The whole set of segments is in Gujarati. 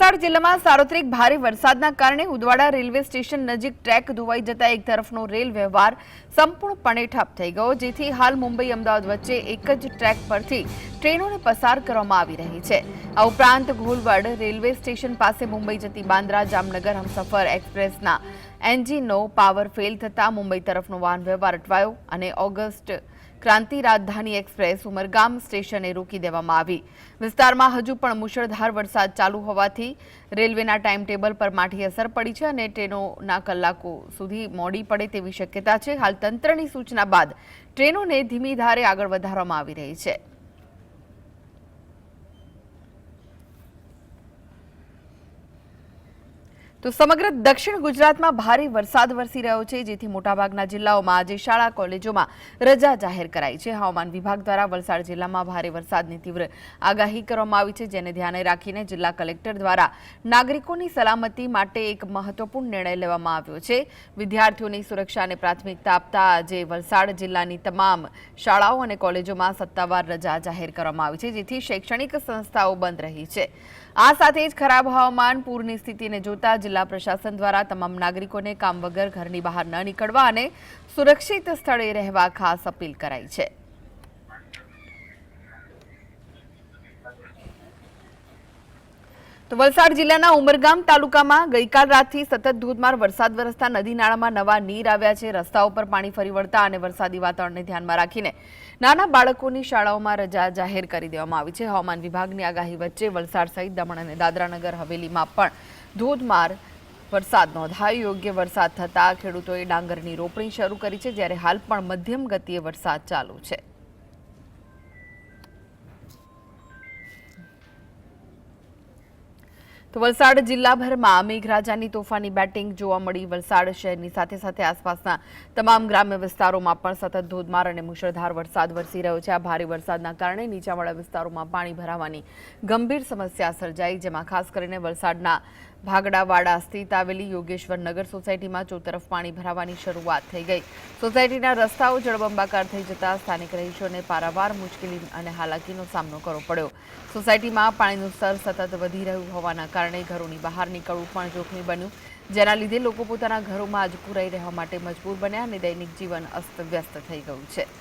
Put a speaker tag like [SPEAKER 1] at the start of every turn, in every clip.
[SPEAKER 1] વલસાડ જિલ્લામાં સાર્વત્રિક ભારે વરસાદના કારણે ઉદવાડા રેલવે સ્ટેશન નજીક ટ્રેક ધોવાઈ જતા એક તરફનો રેલ વ્યવહાર સંપૂર્ણપણે ઠપ થઈ ગયો, જેથી હાલ મુંબઈ અમદાવાદ વચ્ચે એક જ ટ્રેક પરથી ટ્રેનોને પસાર કરવામાં આવી રહી છે। આ ઉપરાંત ઘોલવડ રેલવે સ્ટેશન પાસે મુંબઈ જતી બાંદ્રા જામનગર હમસફર એક્સપ્રેસના એન્જિનનો પાવર ફેલ થતા મુંબઈ તરફનો વાહન વ્યવહાર અટવાયો અને ઓગસ્ટ ક્રાંતિ રાજધાની એક્સપ્રેસ ઉમરગામ સ્ટેશને રોકી દેવામાં આવી। વિસ્તારમાં હજુ પણ મુશળધાર વરસાદ ચાલુ હોવાથી રેલવેના ટાઈમ ટેબલ પર માઠી અસર પડી છે અને ટ્રેનોના કલાકો સુધી મોડી પડે તેવી શક્યતા છે। હાલ તંત્રની સૂચના બાદ ટ્રેનોને ધીમી ધારે આગળ વધારવામાં આવી રહી છે। તો સમગ્ર દક્ષિણ ગુજરાતમાં ભારે વરસાદ વરસી રહ્યો છે, જેથી મોટાભાગના જિલ્લાઓમાં આજે શાળા કોલેજોમાં રજા જાહેર કરાઈ છે। હવામાન વિભાગ દ્વારા વલસાડ જિલ્લામાં ભારે વરસાદની તીવ્ર આગાહી કરવામાં આવી છે, જેને ધ્યાને રાખીને જિલ્લા કલેક્ટર દ્વારા નાગરિકોની સલામતી માટે એક મહત્વપૂર્ણ નિર્ણય લેવામાં આવ્યો છે। વિદ્યાર્થીઓની સુરક્ષાને પ્રાથમિકતા આપતા આજે વલસાડ જિલ્લાની તમામ શાળાઓ અને કોલેજોમાં સત્તાવાર રજા જાહેર કરવામાં આવી છે, જેથી શૈક્ષણિક સંસ્થાઓ બંધ રહી છે। આ સાથે જ ખરાબ હવામાન પૂરની સ્થિતિને જોતા જિલ્લા પ્રશાસન દ્વારા તમામ નાગરિકોને કામ વગર ઘરની બહાર ન નીકળવા અને સુરક્ષિત સ્થળે રહેવા ખાસ અપીલ કરાઈ છે। તો વલસાડ જિલ્લાના ઉમરગામ તાલુકામાં ગઈકાલ રાતથી સતત ધોધમાર વરસાદ વરસતા નદી નાળામાં નવા નીર આવ્યા છે। રસ્તાઓ પર પાણી ફરી વળતા અને વરસાદી વાતાવરણને ધ્યાનમાં રાખીને નાના બાળકોની શાળાઓમાં રજા જાહેર કરી દેવામાં આવી છે। હવામાન વિભાગની આગાહી વચ્ચે વલસાડ સહિત દમણ અને દાદરાનગર હવેલીમાં પણ ધોધમાર વરસાદ નોંધાયો। યોગ્ય વરસાદ થતાં ખેડૂતોએ ડાંગરની રોપણી શરૂ કરી છે, જ્યારે હાલ પણ મધ્યમ ગતિએ વરસાદ ચાલુ છે। તો વલસાડ જિલ્લાભરમાં મેઘરાજાની તોફાની બેટિંગ જોવા મળી। વલસાડ શહેરની સાથે સાથે આસપાસના તમામ ગ્રામ્ય વિસ્તારોમાં પણ સતત ધોધમાર અને મુશળધાર વરસાદ વરસી રહ્યો છે। આ ભારે વરસાદના કારણે નીચાણવાળા વિસ્તારોમાં પાણી ભરાવાની ગંભીર સમસ્યા સર્જાઈ, જેમાં ખાસ કરીને વલસાડના ભાગડાવાડા સ્થિત આવેલી યોગેશ્વર નગર સોસાયટીમાં ચોતરફ પાણી ભરાવાની શરૂઆત થઈ ગઈ। સોસાયટીના રસ્તાઓ જળબંબાકાર થઈ જતા સ્થાનિક રહીશોને પારાવાર મુશ્કેલી અને હાલાકીનો સામનો કરવો પડ્યો। સોસાયટીમાં પાણીનું સ્તર સતત વધી રહ્યું હોવાના કારણે ઘરોની બહાર નીકળવું પણ જોખમી બન્યું, જેના લીધે લોકો પોતાના ઘરોમાં જ પુરાઈ રહેવા માટે મજબૂર બન્યા અને દૈનિક જીવન અસ્તવ્યસ્ત થઈ ગયું છે।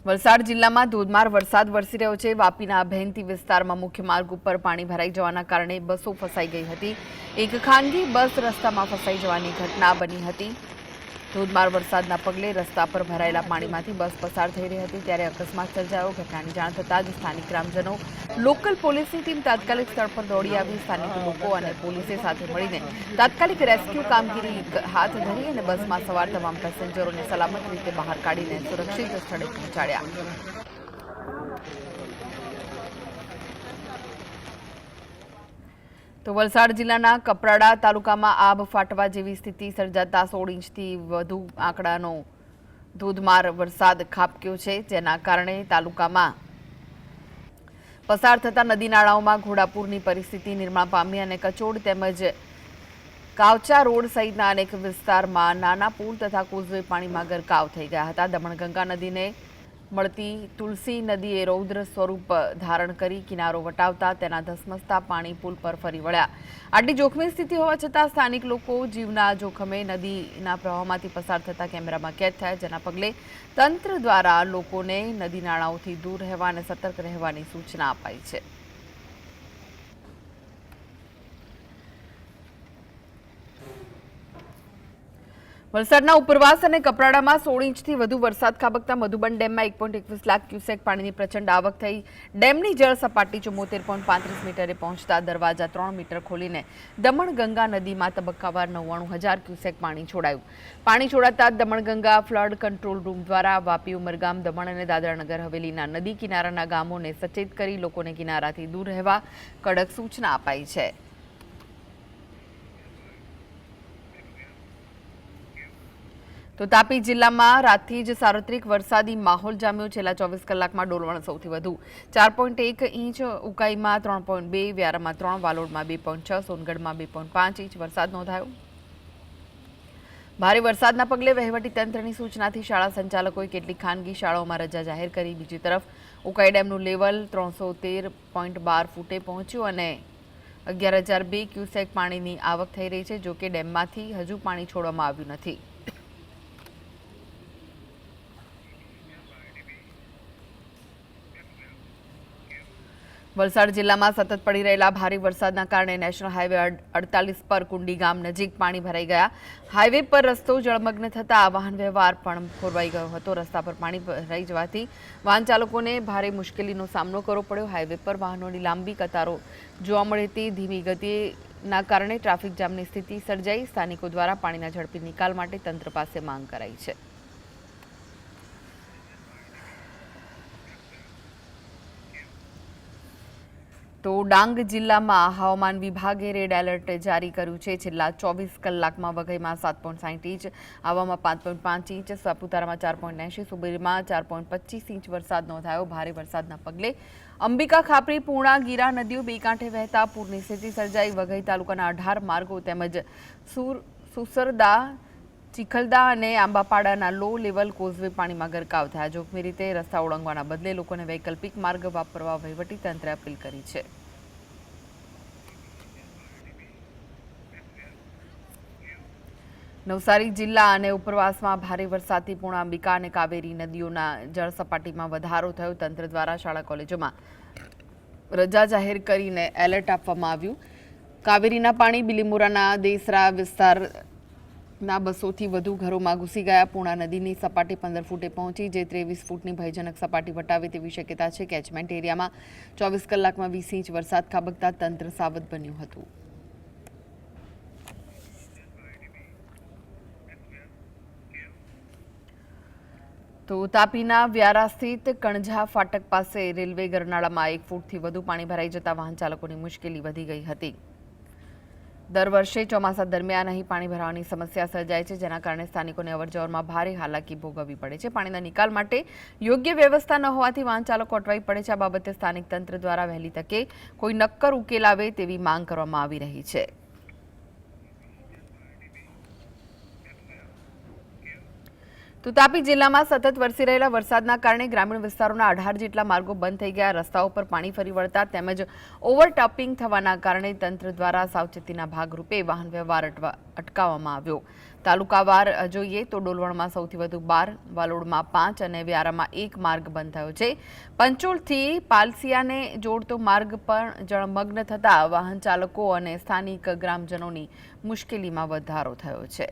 [SPEAKER 1] વલસાડ જિલ્લામાં ધોધમાર વરસાદ વરસી રહ્યો છે। વાપીના ભેંતી વિસ્તારમાં મુખ્ય માર્ગ ઉપર પાણી ભરાઈ જવાના કારણે બસો ફસાઈ ગઈ હતી। એક ખાનગી બસ રસ્તામાં ફસાઈ જવાની ઘટના બની હતી। ધોધમાર વરસાદના પગલે રસ્તા પર ભરાયેલા પાણીમાંથી બસ પસાર થઈ રહી હતી, ત્યારે અકસ્માત સર્જાયો। ઘટનાની જાણ થતાં જ સ્થાનિક ગ્રામજનો, લોકલ પોલીસની ટીમ તાત્કાલિક સ્થળ પર દોડી આવી। સ્થાનિક લોકો અને પોલીસે સાથે મળીને તાત્કાલિક રેસ્ક્યુ કામગીરી હાથ ધરી અને બસમાં સવાર તમામ પેસેન્જરોને સલામત રીતે બહાર કાઢીને સુરક્ષિત સ્થળે પહોંચાડ્યા। તો વલસાડ જિલ્લાના કપરાડા તાલુકામાં આબ ફાટવા જેવી સ્થિતિ સર્જાતા 16 ઇંચથી વધુ આંકડાનો ધોધમાર વરસાદ ખાબક્યો છે, જેના કારણે તાલુકામાં પસાર થતા નદી નાળાઓમાં ઘોડાપૂરની પરિસ્થિતિ નિર્માણ પામી અને કચોડ તેમજ કાવચા રોડ સહિતના અનેક વિસ્તારમાં નાના પુલ તથા કોઝવે પાણીમાં ગરકાવ થઈ ગયા હતા। દમણગંગા નદીને મળતી તુલસી નદીએ રૌદ્ર સ્વરૂપ ધારણ કરી કિનારો વટાવતા તેના ધસમસતા પાણી પુલ પર ફરી વળ્યા। આટલી જોખમી સ્થિતિ હોવા છતાં સ્થાનિક લોકો જીવના જોખમે નદીના પ્રવાહમાંથી પસાર થતા કેમેરામાં કેદ થયા, જેના પગલે તંત્ર દ્વારા લોકોને નદી નાળાઓથી દૂર રહેવા અને સતર્ક રહેવાની સૂચના અપાઈ છે। વલસાડના ઉપરવાસ અને કપરાડામાં 16 ઇંચથી વધુ વરસાદ ખાબકતા મધુબન ડેમમાં 1.21 લાખ ક્યુસેક પાણીની પ્રચંડ આવક થઈ। ડેમની જળ સપાટી 74.35 મીટરે પહોંચતા દરવાજા 3 મીટર ખોલીને દમણગંગા નદીમાં તબક્કાવાર 99,000 ક્યુસેક પાણી છોડાયું। પાણી છોડાતા દમણગંગા ફ્લડ કંટ્રોલ રૂમ દ્વારા વાપી, ઉમરગામ, દમણ અને દાદરાનગર હવેલીના નદી કિનારાના ગામોને સચેત કરી લોકોને કિનારાથી દૂર રહેવા કડક સૂચના અપાઈ છે। તો તાપી જિલ્લામાં રાતથી જ સાર્વત્રિક વરસાદી માહોલ જામ્યો। છેલ્લા 24 કલાકમાં ડોલવણ સૌથી વધુ 4.1 ઇંચ, ઉકાઈમાં 3.2, વ્યારામાં 3, વાલોડમાં 2.6, સોનગઢમાં 2.5 ઇંચ વરસાદ નોંધાયો। ભારે વરસાદના પગલે વહીવટીતંત્રની સૂચનાથી શાળા સંચાલકોએ કેટલીક ખાનગી શાળાઓમાં રજા જાહેર કરી. બીજી તરફ ઉકાઈ ડેમનું લેવલ 313.12 ફૂટે પહોંચ્યું અને 11,002 ક્યુસેક પાણીની આવક થઈ રહી છે. જોકે ડેમમાંથી હજુ પાણી છોડવામાં આવ્યું નથી. વલસાડ જિલ્લામાં સતત પડી રહેલા ભારે વરસાદના કારણે નેશનલ હાઈવે 48 પર કુંડી ગામ નજીક પાણી ભરાઈ ગયા. હાઈવે પર રસ્તો જળમગ્ન થતા વાહન વ્યવહાર પણ ખોરવાઈ ગયો હતો. રસ્તા પર પાણી ભરાઈ જવાથી વાહન ચાલકોને ભારે મુશ્કેલીનો સામનો કરવો પડ્યો. હાઈવે પર વાહનોની લાંબી કતારો જોવા મળી હતી. ધીમી ગતિના કારણે ટ્રાફિક જામની સ્થિતિ સર્જાઈ. સ્થાનિકો દ્વારા પાણીના ઝડપી નિકાલ માટે તંત્ર પાસે માંગ કરાઈ છે. તો ડાંગ જિલ્લામાં હવામાન વિભાગે રેડ એલર્ટ જારી કર્યું છે. છેલ્લા 24 કલાકમાં વઘઈમાં 7.60 ઇંચ, આવામાં 5.5 ઇંચ, સાપુતારામાં 4.80, સુબીરમાં 4.25 ઇંચ વરસાદ નોંધાયો. ભારે વરસાદના પગલે અંબિકા, ખાપરી, પૂર્ણા, ગીરા નદીઓ બે કાંઠે વહેતા પૂરની સ્થિતિ સર્જાઈ. વઘઈ તાલુકાના 18 માર્ગો તેમજ સુસરદા, ચીખલદા અને આંબાપાડાના લો લેવલ કોઝવે પાણીમાં ગરકાવ થયા. જોખમી રીતે રસ્તા ઓળંગવાના બદલે લોકોને વૈકલ્પિક માર્ગ વાપરવા વહીવટીતંત્રે અપીલ કરી છે. નવસારી જિલ્લા અને ઉપરવાસમાં ભારે વરસાદથી પૂર્ણા, અંબિકા અને કાવેરી નદીઓના જળસપાટીમાં વધારો થયો. તંત્ર દ્વારા શાળા કોલેજોમાં રજા જાહેર કરીને એલર્ટ આપવામાં આવ્યું. કાવેરીના પાણી બિલીમોરાના દેસરા વિસ્તારના 200 થી વધુ ઘરોમાં ઘૂસી ગયા. પૂર્ણા નદીની સપાટી 15 ફૂટે પહોંચી, જે 23 ફૂટની ભયજનક સપાટી વટાવે તેવી શક્યતા છે. કેચમેન્ટ એરિયામાં 24 કલાકમાં 20 ઇંચ વરસાદ ખાબકતા તંત્ર સાવધ બન્યું હતું. તો તાપીના વ્યારા સ્થિત કણઝા ફાટક પાસે રેલવે ગરનાળામાં 1 ફૂટથી વધુ પાણી ભરાઈ જતા વાહન ચાલકોની મુશ્કેલી વધી ગઈ હતી. દર વર્ષે ચોમાસા દરમિયાન અહીં પાણી ભરાવાની સમસ્યા સર્જાય છે, જેના કારણે સ્થાનિકોને અવરજવરમાં ભારે હાલાકી ભોગવવી પડે છે. પાણીના નિકાલ માટે યોગ્ય વ્યવસ્થા ન હોવાથી વાહન ચાલકો અટવાઈ પડે છે. આ બાબતે સ્થાનિક તંત્ર દ્વારા વહેલી તકે કોઈ નક્કર ઉકેલ આવે તેવી માંગ કરવામાં આવી રહી છે. તો તાપી જિલ્લામાં સતત વરસી રહેલા વરસાદના કારણે ગ્રામીણ વિસ્તારોના 18 જેટલા માર્ગો બંધ થઈ ગયા. રસ્તાઓ પર પાણી ફરી વળતા તેમજ ઓવરટોપિંગ થવાના કારણે તંત્ર દ્વારા સાવચેતીના ભાગરૂપે વાહન વ્યવહાર અટકાવવામાં આવ્યો. તાલુકાવાર જોઈએ તો ડોલવણમાં સૌથી વધુ 12, વાલોડમાં 5 અને વ્યારામાં 1 માર્ગ બંધ થયો છે. પંચોલથી પાલસિયાને જોડતો માર્ગ પણ જળમગ્ન થતા વાહન ચાલકો અને સ્થાનિક ગ્રામજનોની મુશ્કેલીમાં વધારો થયો છે.